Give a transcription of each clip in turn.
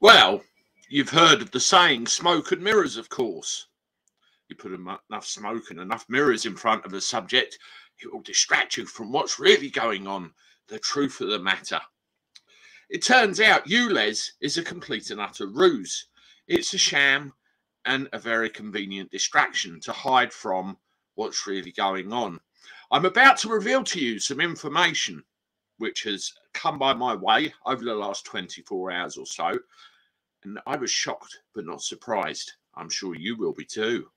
Well, you've heard of the saying, smoke and mirrors, of course. You put enough smoke and enough mirrors in front of a subject, it will distract you from what's really going on, the truth of the matter. It turns out ULEZ is a complete and utter ruse. It's a sham and a very convenient distraction to hide from what's really going on. I'm about to reveal to you some information which has come by my way over the last 24 hours or so, and I was shocked but not surprised. I'm sure you will be too.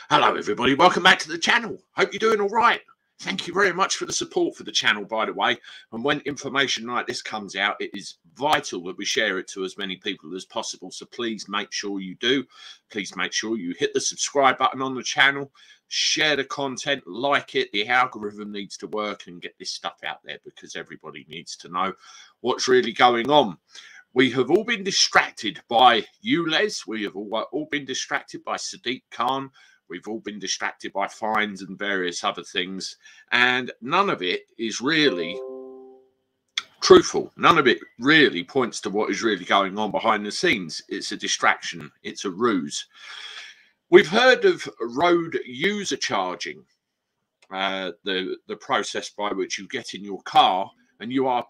Hello everybody, welcome back to the channel. Hope you're doing all right. Thank you very much for the support for the channel, by the way. And when information like this comes out, it is vital that we share it to as many people as possible. So please make sure you do. Please make sure you hit the subscribe button on the channel, share the content, like it. The algorithm needs to work and get this stuff out there because everybody needs to know what's really going on. We have all been distracted by ULEZ. We have all been distracted by Sadiq Khan. We've all been distracted by fines and various other things, and none of it is really truthful. None of it really points to what is really going on behind the scenes. It's a distraction. It's a ruse. We've heard of road user charging, the process by which you get in your car and you are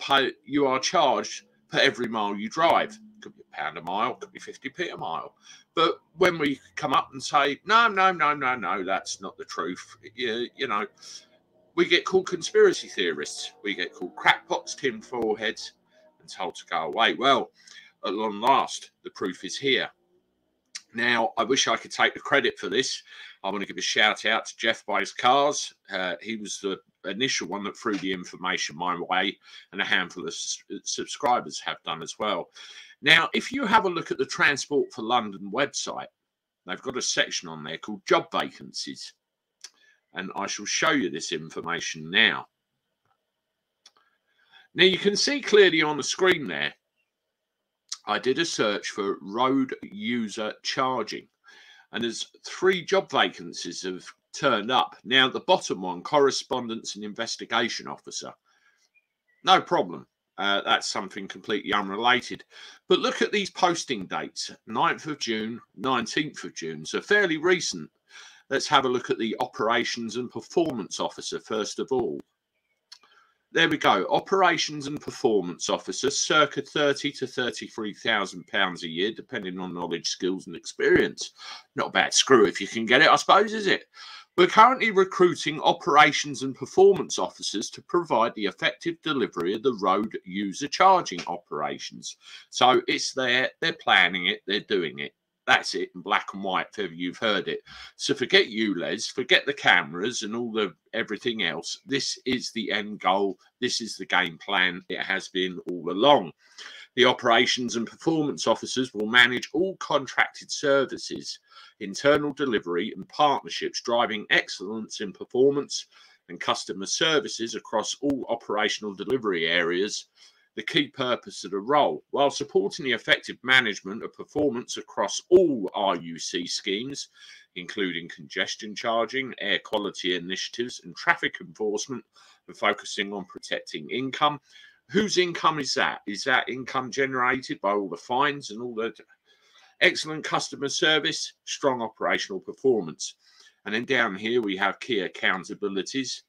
charged for every mile you drive. Could be £1 a mile, could be 50p a mile. But when we come up and say, no, that's not the truth, you know, we get called conspiracy theorists. We get called crackpots, tin foreheads, and told to go away. Well, at long last, the proof is here. Now, I wish I could take the credit for this. I want to give a shout out to Jeff Buys Cars. He was the initial one that threw the information my way, and a handful of subscribers have done as well. Now, if you have a look at the Transport for London website, they've got a section on there called job vacancies. And I shall show you this information now. Now, you can see clearly on the screen there, I did a search for road user charging, and there's 3 job vacancies have turned up. Now, the bottom one, correspondence and investigation officer. No problem. That's something completely unrelated. But look at these posting dates, 9th of June, 19th of June, so fairly recent. Let's have a look at the operations and performance officer first of all. There we go, operations and performance officer, circa £30,000 to £33,000 a year, depending on knowledge, skills and experience. Not a bad screw if you can get it, I suppose, is it? We're currently recruiting operations and performance officers to provide the effective delivery of the road user charging operations. So it's there, they're planning it, they're doing it. That's it in black and white if ever you've heard it. So forget ULEZ, forget the cameras and all the everything else. This is the end goal. This is the game plan. It has been all along. The operations and performance officers will manage all contracted services, internal delivery and partnerships, driving excellence in performance and customer services across all operational delivery areas. The key purpose of the role, while supporting the effective management of performance across all RUC schemes, including congestion charging, air quality initiatives and traffic enforcement, and focusing on protecting income. Whose income is that? Is that income generated by all the fines and all the excellent customer service, strong operational performance? And then down here we have key accountabilities,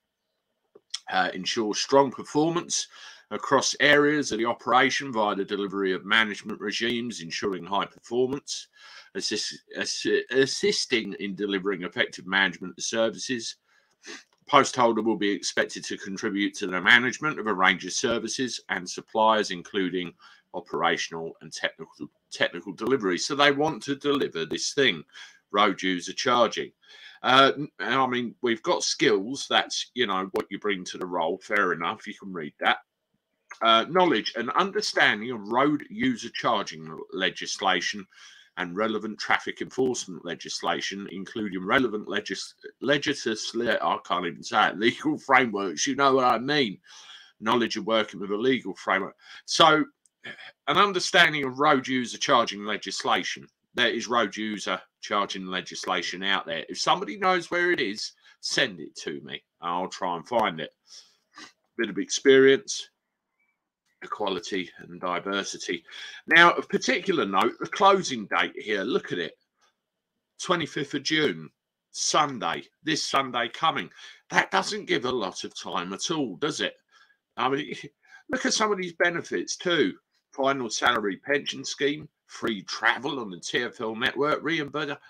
ensure strong performance across areas of the operation via the delivery of management regimes, ensuring high performance, assisting in delivering effective management of services. Post holder will be expected to contribute to the management of a range of services and suppliers, including operational and technical delivery. So they want to deliver this thing, road user charging. I mean, we've got skills. That's, you know, what you bring to the role. Fair enough. You can read that. Knowledge and understanding of road user charging legislation and relevant traffic enforcement legislation, including relevant legal frameworks. You know what I mean? Knowledge of working with a legal framework. So an understanding of road user charging legislation. There is road user charging legislation out there. If somebody knows where it is, send it to me. I'll try and find it. Bit of experience, equality and diversity. Now, of particular note, the closing date here, look at it, 25th of June, Sunday, this Sunday coming. That doesn't give a lot of time at all, does it? I mean, look at some of these benefits too. Final salary pension scheme, free travel on the TfL network, reimbursement.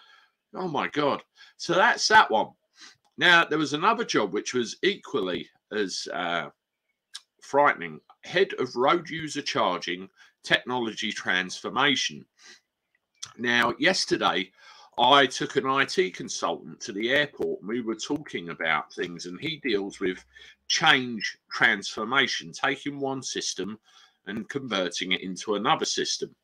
Oh my God. So that's that one. Now, there was another job which was equally as frightening. Head of road user charging technology transformation. Now, yesterday, I took an IT consultant to the airport and we were talking about things, and he deals with change transformation, taking one system and converting it into another system.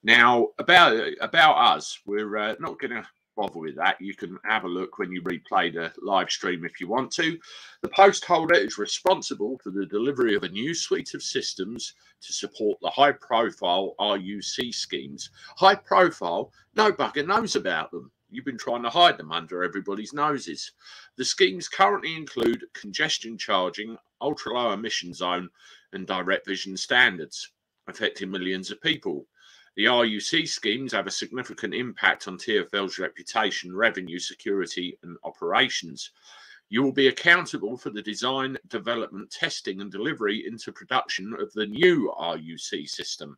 Now, about us, we're not going to bother with that. You can have a look when you replay the live stream if you want to. The post holder is responsible for the delivery of a new suite of systems to support the high profile RUC schemes. High profile, no bugger knows about them. You've been trying to hide them under everybody's noses. The schemes currently include congestion charging, ultra low emission zone and direct vision standards, affecting millions of people. The RUC schemes have a significant impact on TfL's reputation, revenue, security and operations. You will be accountable for the design, development, testing and delivery into production of the new RUC system.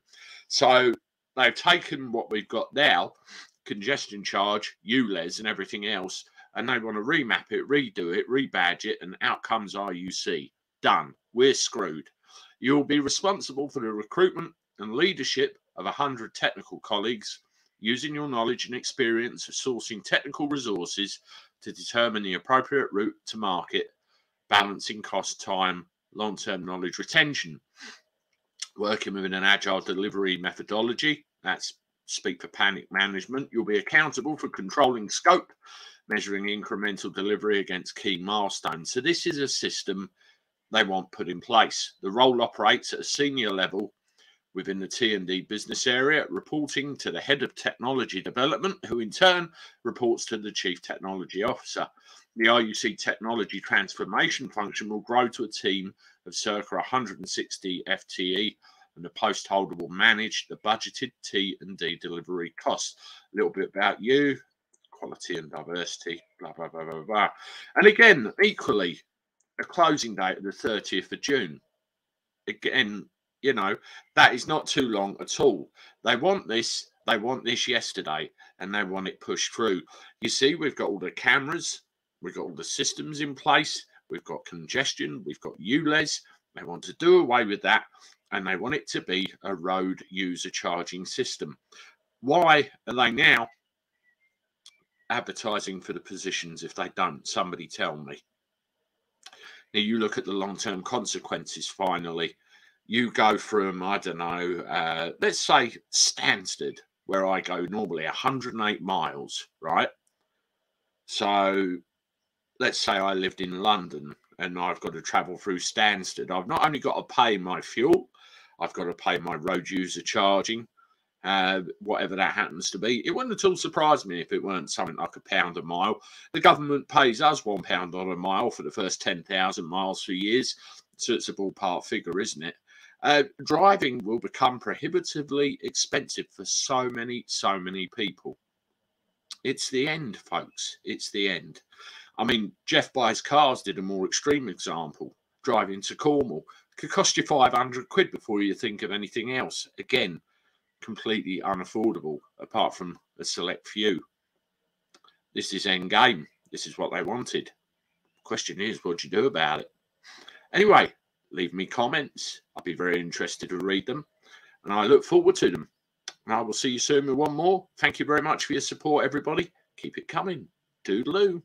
So they've taken what we've got now, congestion charge, ULEZ and everything else, and they want to remap it, redo it, rebadge it, and out comes RUC. Done. We're screwed. You will be responsible for the recruitment and leadership of 100 technical colleagues, using your knowledge and experience of sourcing technical resources to determine the appropriate route to market, balancing cost, time, long-term knowledge retention. Working with an agile delivery methodology, that's speak for panic management. You'll be accountable for controlling scope, measuring incremental delivery against key milestones. So this is a system they want put in place. The role operates at a senior level within the T&D business area, reporting to the head of technology development, who in turn reports to the chief technology officer. The RUC technology transformation function will grow to a team of circa 160 FTE, and the post holder will manage the budgeted T&D delivery costs. A little bit about you, quality and diversity, blah, blah, blah, blah, blah. And again, equally, a closing date of the 30th of June. Again, you know, that is not too long at all. They want this yesterday, and they want it pushed through. You see, we've got all the cameras, we've got all the systems in place, we've got congestion, we've got ULEZ. They want to do away with that, and they want it to be a road user charging system. Why are they now advertising for the positions if they don't? Somebody tell me. Now, you look at the long-term consequences finally. You go from, I don't know, let's say Stansted, where I go normally 108 miles, right? So let's say I lived in London and I've got to travel through Stansted. I've not only got to pay my fuel, I've got to pay my road user charging, whatever that happens to be. It wouldn't at all surprise me if it weren't something like £1 a mile. The government pays us £1 on a mile for the first 10,000 miles for years. So it's a ballpark figure, isn't it? Driving will become prohibitively expensive for so many people. It's the end, folks. It's the end. I mean, Jeff Buys Cars did a more extreme example. Driving to Cornwall could cost you 500 quid before you think of anything else. Again, completely unaffordable, apart from a select few. This is end game. This is what they wanted. Question is, what do you do about it? Anyway, leave me comments. I'll be very interested to read them, and I look forward to them. And I will see you soon with one more. Thank you very much for your support, everybody. Keep it coming. Toodaloo.